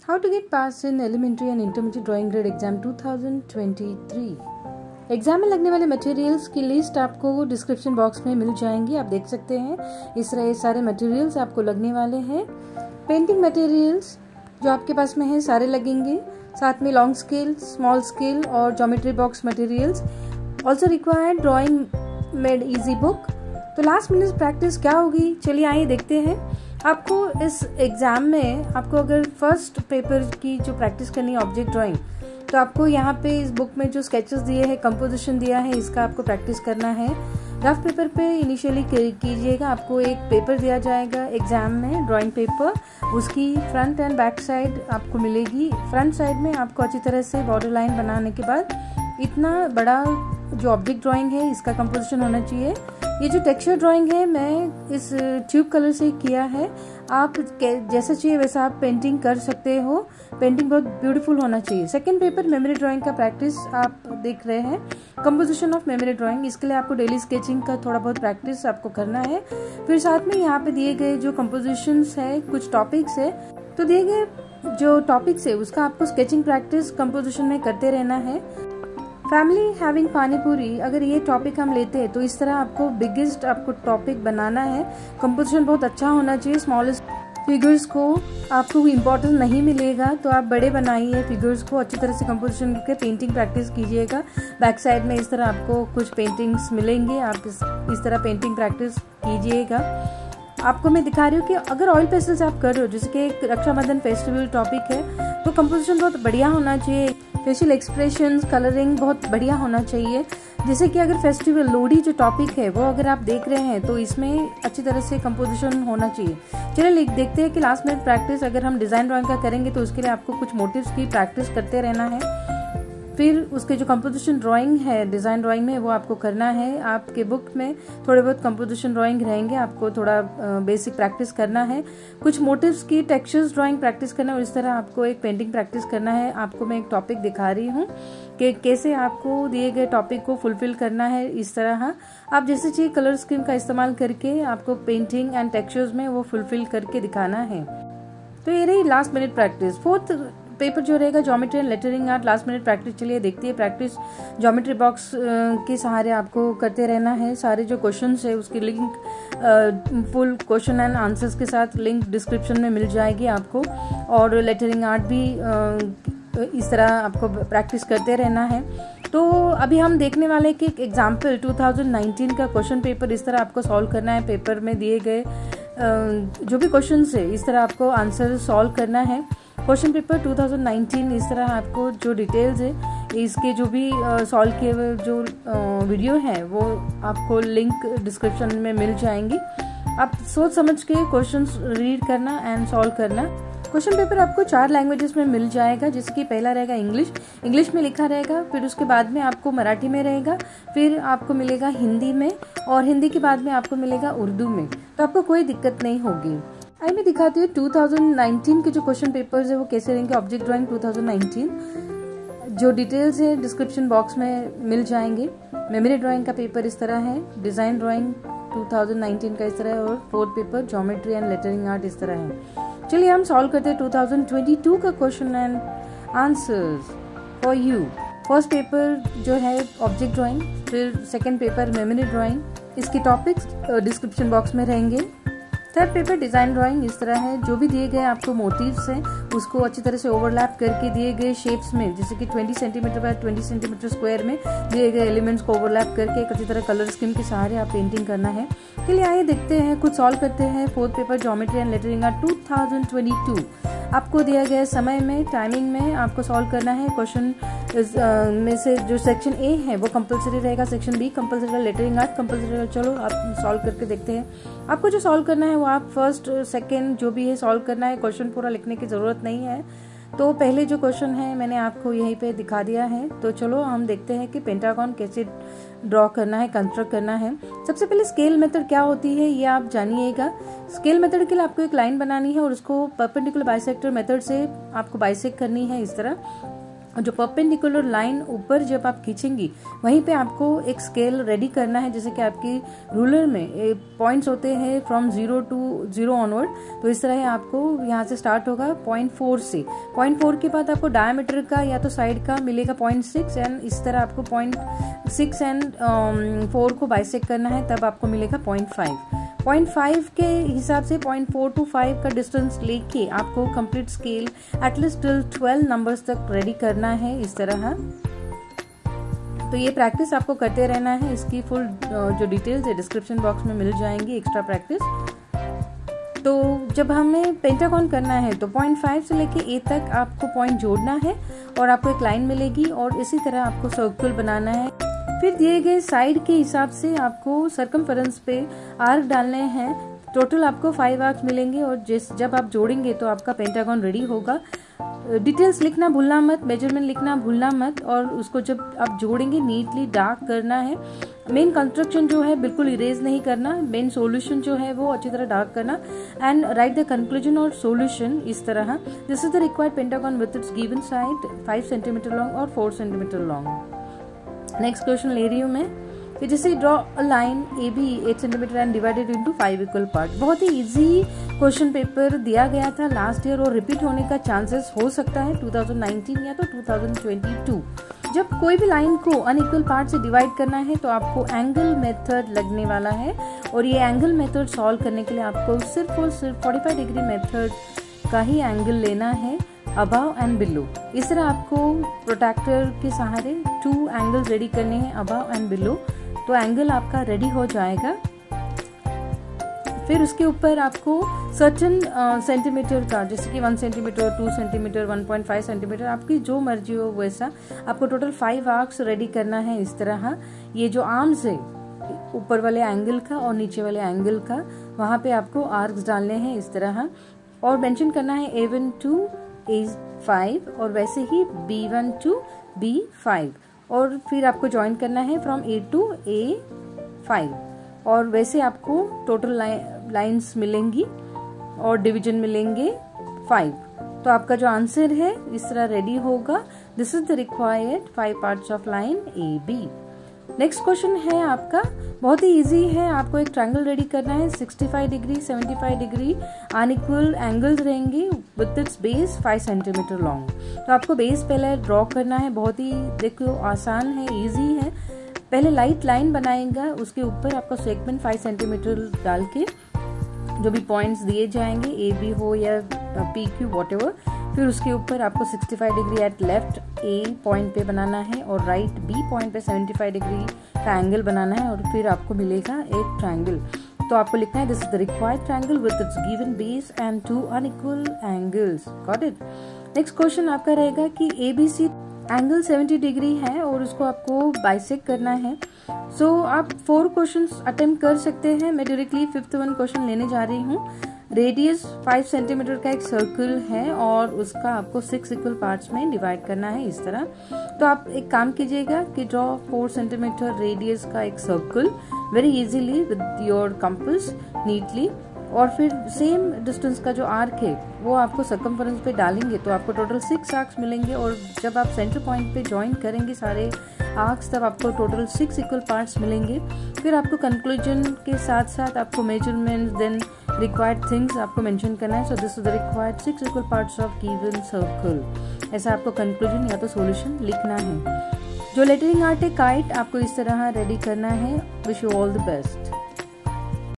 How to get passed in elementary and intermediate drawing grade exam 2023। Exam में लगने वाले materials की list आपको डिस्क्रिप्शन बॉक्स में मिल जाएंगी। आप देख सकते हैं इस तरह ये सारे मटेरियल्स आपको लगने वाले हैं। पेंटिंग मटेरियल्स जो आपके पास में है सारे लगेंगे, साथ में लॉन्ग स्केल, स्मॉल स्केल और geometry box materials. Also required drawing made easy book. तो लास्ट मिनट प्रैक्टिस क्या होगी, चलिए आइए देखते हैं। आपको इस एग्ज़ाम में आपको अगर फर्स्ट पेपर की जो प्रैक्टिस करनी है ऑब्जेक्ट ड्राइंग, तो आपको यहाँ पे इस बुक में जो स्केचेस दिए हैं, कंपोजिशन दिया है, इसका आपको प्रैक्टिस करना है। रफ पेपर पे इनिशियली कीजिएगा। आपको एक पेपर दिया जाएगा एग्जाम में, ड्राइंग पेपर, उसकी फ्रंट एंड बैक साइड आपको मिलेगी। फ्रंट साइड में आपको अच्छी तरह से बॉर्डर लाइन बनाने के बाद इतना बड़ा जो ऑब्जेक्ट ड्राइंग है इसका कंपोजिशन होना चाहिए। ये जो टेक्सचर ड्राइंग है मैं इस ट्यूब कलर से किया है। आप जैसा चाहिए वैसा आप पेंटिंग कर सकते हो। पेंटिंग बहुत ब्यूटीफुल होना चाहिए। सेकंड पेपर मेमोरी ड्राइंग का प्रैक्टिस आप देख रहे हैं, कंपोजिशन ऑफ मेमोरी ड्राइंग। इसके लिए आपको डेली स्केचिंग का थोड़ा बहुत प्रैक्टिस आपको करना है। फिर साथ में यहाँ पे दिए गए जो कंपोजिशंस है, कुछ टॉपिक्स है, तो दिए गए जो टॉपिक्स है उसका आपको स्केचिंग प्रैक्टिस कंपोजिशन में करते रहना है। फैमिली हैविंग पानी पूरी, अगर ये टॉपिक हम लेते हैं तो इस तरह आपको बिगेस्ट आपको टॉपिक बनाना है। कंपोजिशन बहुत अच्छा होना चाहिए। स्मॉलेस्ट फिगर्स को आपको इम्पोर्टेंस नहीं मिलेगा तो आप बड़े बनाइए फिगर्स को, अच्छी तरह से कंपोजिशन करके पेंटिंग प्रैक्टिस कीजिएगा। बैक साइड में इस तरह आपको कुछ पेंटिंग्स मिलेंगे, आप इस तरह पेंटिंग प्रैक्टिस कीजिएगा। आपको मैं दिखा रही हूँ कि अगर ऑयल पेस्टल्स आप कर रहे हो, जैसे कि एक रक्षाबंधन फेस्टिवल टॉपिक है, तो कंपोजिशन बहुत बढ़िया होना चाहिए। फेशियल एक्सप्रेशंस, कलरिंग बहुत बढ़िया होना चाहिए। जैसे कि अगर फेस्टिवल लोहड़ी जो टॉपिक है वो अगर आप देख रहे हैं तो इसमें अच्छी तरह से कंपोजिशन होना चाहिए। चलिए देखते हैं कि लास्ट मिनट प्रैक्टिस अगर हम डिज़ाइन ड्राइंग का करेंगे तो उसके लिए आपको कुछ मोटिव्स की प्रैक्टिस करते रहना है। फिर उसके जो कंपोजिशन ड्राइंग है डिज़ाइन ड्राइंग में वो आपको करना है। आपके बुक में थोड़े बहुत कंपोजिशन ड्राइंग रहेंगे, आपको थोड़ा बेसिक प्रैक्टिस करना है। कुछ मोटिव्स की टेक्सचर्स ड्राइंग प्रैक्टिस करना है और इस तरह आपको एक पेंटिंग प्रैक्टिस करना है। आपको मैं एक टॉपिक दिखा रही हूँ कि कैसे आपको दिए गए टॉपिक को फुलफिल करना है। इस तरह आप जैसे चाहिए कलर स्कीम का इस्तेमाल करके आपको पेंटिंग एंड टेक्सचर्स में वो फुलफिल करके दिखाना है। तो ये रही last minute practice. Fourth paper जो रहेगा geometry and lettering art, last minute practice. चलिए देखते हैं प्रैक्टिस। ज्योमेट्री बॉक्स के सहारे आपको करते रहना है। सारे जो क्वेश्चंस है उसकी link full question and answers के साथ लिंक डिस्क्रिप्शन में मिल जाएगी आपको। और लेटरिंग आर्ट भी इस तरह आपको प्रैक्टिस करते रहना है। तो अभी हम देखने वाले कि एक एग्जाम्पल 2019 का क्वेश्चन पेपर इस तरह आपको सॉल्व करना है। पेपर में दिए गए जो भी क्वेश्चन है इस तरह आपको आंसर सॉल्व करना है। क्वेश्चन पेपर 2019 इस तरह आपको जो डिटेल्स है इसके जो भी सॉल्व किए हुए जो वीडियो है वो आपको लिंक डिस्क्रिप्शन में मिल जाएंगी। आप सोच समझ के क्वेश्चंस रीड करना एंड सॉल्व करना। क्वेश्चन पेपर आपको 4 लैंग्वेजेस में मिल जाएगा, जैसे कि पहला रहेगा इंग्लिश में लिखा रहेगा, फिर उसके बाद में आपको मराठी में रहेगा, फिर आपको मिलेगा हिंदी में, और हिंदी के बाद में आपको मिलेगा उर्दू में। तो आपको कोई दिक्कत नहीं होगी। आई मैं दिखाती हूँ 2019 के जो क्वेश्चन पेपर्स है वो कैसे रहेंगे। ऑब्जेक्ट ड्राइंग 2019 जो डिटेल्स है डिस्क्रिप्शन बॉक्स में मिल जाएंगे। मेमोरी ड्राइंग का पेपर इस तरह है, डिज़ाइन ड्राइंग 2019 का इस तरह है, और fourth paper geometry and lettering art इस तरह है। चलिए हम सॉल्व करते हैं 2022 का question and answers for you. First paper जो है ऑब्जेक्ट ड्राइंग, फिर सेकेंड पेपर मेमोरी ड्राइंग, इसके टॉपिक्स डिस्क्रिप्शन बॉक्स में रहेंगे। थर्ड पेपर डिज़ाइन ड्राइंग इस तरह है। जो भी दिए गए आपको मोटिव्स हैं उसको अच्छी तरह से ओवरलैप करके दिए गए शेप्स में, जैसे कि 20 सेंटीमीटर बाय 20 सेंटीमीटर स्क्वायर में दिए गए एलिमेंट्स को ओवरलैप करके एक अच्छी तरह कलर स्कीम के सहारे आप पेंटिंग करना है। चलिए आइए देखते हैं, कुछ सॉल्व करते हैं। Fourth paper geometry and lettering art 2022 आपको दिया गया समय में, टाइमिंग में आपको सॉल्व करना है। क्वेश्चन में से जो सेक्शन ए है वो कंपलसरी रहेगा, सेक्शन बी कंपलसरी रहेगा, लेटरिंग आर्ट कंपलसरी रहेगा। चलो आप सॉल्व करके देखते हैं। आपको जो सॉल्व करना है वो आप फर्स्ट सेकेंड जो भी है सॉल्व करना है। क्वेश्चन पूरा लिखने की ज़रूरत नहीं है। तो पहले जो क्वेश्चन है मैंने आपको यहीं पे दिखा दिया है। तो चलो हम देखते हैं कि पेंटागन कैसे ड्रॉ करना है, कंस्ट्रक्ट करना है। सबसे पहले स्केल मेथड क्या होती है ये आप जानिएगा। स्केल मेथड के लिए आपको एक लाइन बनानी है और उसको परपेंडिकुलर बाइसेक्टर मेथड से आपको बाइसेक्ट करनी है इस तरह। जो परपेंडिकुलर लाइन ऊपर जब आप खींचेंगी वहीं पे आपको एक स्केल रेडी करना है, जैसे कि आपकी रूलर में पॉइंट्स होते हैं फ्रॉम 0 to 0 ऑनवर्ड। तो इस तरह आपको यहाँ से स्टार्ट होगा 0.4 से। 0.4 के बाद आपको डायमीटर का या तो साइड का मिलेगा 0.6 एंड इस तरह आपको 0.6 एंड 4 को बाइसेक्ट करना है, तब आपको मिलेगा 0.5। 0.5 के हिसाब से 0.4 to 5 का डिस्टेंस लेके आपको complete scale at least till 12 numbers तक रेडी करना है इस तरह। तो ये प्रैक्टिस आपको करते रहना है। इसकी फुल जो डिटेल्स है डिस्क्रिप्शन बॉक्स में मिल जाएंगी, एक्स्ट्रा प्रैक्टिस। तो जब हमें पेंटागन करना है तो 0.5 से लेके A तक आपको पॉइंट जोड़ना है और आपको एक लाइन मिलेगी और इसी तरह आपको सर्कल बनाना है। फिर दिए गए साइड के हिसाब से आपको सर्कमफेरेंस पे आर्क डालने हैं। टोटल आपको 5 आर्क्स मिलेंगे और जब आप जोड़ेंगे तो आपका पेंटागन रेडी होगा। डिटेल्स लिखना भूलना मत, मेजरमेंट लिखना भूलना मत, और उसको जब आप जोड़ेंगे नीटली डार्क करना है। मेन कंस्ट्रक्शन जो है बिल्कुल इरेज नहीं करना, मेन सॉल्यूशन जो है वो अच्छी तरह डार्क करना एंड राइट द कंक्लूजन और सॉल्यूशन इस तरह। This is the required pentagon with its given side 5 centimetre long और 4 सेंटीमीटर लॉन्ग। नेक्स्ट क्वेश्चन ले रही हूँ मैं कि जैसे draw a line A B 8 centimetre and divided into 5 equal part. बहुत ही इजी क्वेश्चन पेपर दिया गया था लास्ट ईयर और रिपीट होने का चांसेस हो सकता है 2019 या तो 2022। जब कोई भी लाइन को अनइक्वल पार्ट से डिवाइड करना है तो आपको एंगल मेथड लगने वाला है, और ये एंगल मेथड सॉल्व करने के लिए आपको सिर्फ और सिर्फ 45 डिग्री मेथड का ही एंगल लेना है, अबव एंड बिलो। इस तरह आपको प्रोट्रैक्टर के सहारे 2 एंगल्स रेडी करने हैं, अबव एंड बिलो। तो एंगल आपका रेडी हो जाएगा। फिर उसके ऊपर आपको सर्टेन सेंटीमीटर का, जैसे कि 1 सेंटीमीटर, 2 सेंटीमीटर, 1.5 सेंटीमीटर, आपकी जो मर्जी हो वैसा आपको टोटल 5 आर्क्स रेडी करना है इस तरह। ये जो आर्म्स है ऊपर वाले एंगल का और नीचे वाले एंगल का, वहां पे आपको आर्क्स डालने हैं इस तरह, और मेंशन करना है A1 to A5 और वैसे ही B1 to B5, और फिर आपको ज्वाइन करना है फ्रॉम A to A5, और वैसे आपको टोटल लाइंस मिलेंगी और डिवीजन मिलेंगे 5। तो आपका जो आंसर है इस तरह रेडी होगा। This is the required 5 parts of line AB। Next question है आपका, बहुत ही इजी है। आपको एक ट्रायंगल रेडी करना है 65 डिग्री 75 डिग्री अनइक्वल एंगल्स रहेंगे with its base 5 centimetre long. तो आपको बेस पहले ड्रॉ करना है, बहुत ही देखो आसान है, इजी है। पहले लाइट लाइन बनाएगा, उसके ऊपर आपका सेगमेंट 5 सेंटीमीटर डाल के जो भी पॉइंट्स दिए जाएंगे AB हो या PQ वॉटएवर, फिर उसके ऊपर आपको 65 degree at left A point पे बनाना है और राइट B पॉइंट पे 75 डिग्री का एंगल बनाना है, और फिर आपको मिलेगा एक ट्रायंगल। तो आपको लिखना है this is the required triangle with its given base and 2 unequal angles. Got it. Next question आपका रहेगा कि ABC एंगल 70 डिग्री है और उसको आपको बाइसेक्ट करना है। सो आप 4 क्वेश्चंस अटेम्प्ट कर सकते हैं। मैं डायरेक्टली 5th वन क्वेश्चन लेने जा रही हूँ। रेडियस 5 सेंटीमीटर का एक सर्कल है और उसका आपको 6 इक्वल पार्ट्स में डिवाइड करना है इस तरह। तो आप एक काम कीजिएगा कि ड्रॉ 4 सेंटीमीटर रेडियस का एक circle very easily with your compass neatly, और फिर सेम डिस्टेंस का जो आर्क है वो आपको सर्कमफेरेंस पे डालेंगे तो आपको टोटल 6 आर्क्स मिलेंगे, और जब आप सेंटर पॉइंट पे ज्वाइन करेंगे सारे आर्क्स तब आपको टोटल 6 इक्वल पार्ट्स मिलेंगे। फिर आपको कंक्लूजन के साथ साथ आपको मेजरमेंट देन रिक्वायर्ड थिंग्स आपको मेंशन करना है। So this is the required 6 equal parts of given circle. ऐसा आपको कंक्लूजन या तो सॉल्यूशन लिखना है। जो लेटरिंग आर्ट है काइट, आपको इस तरह रेडी करना है। Wish you all the best.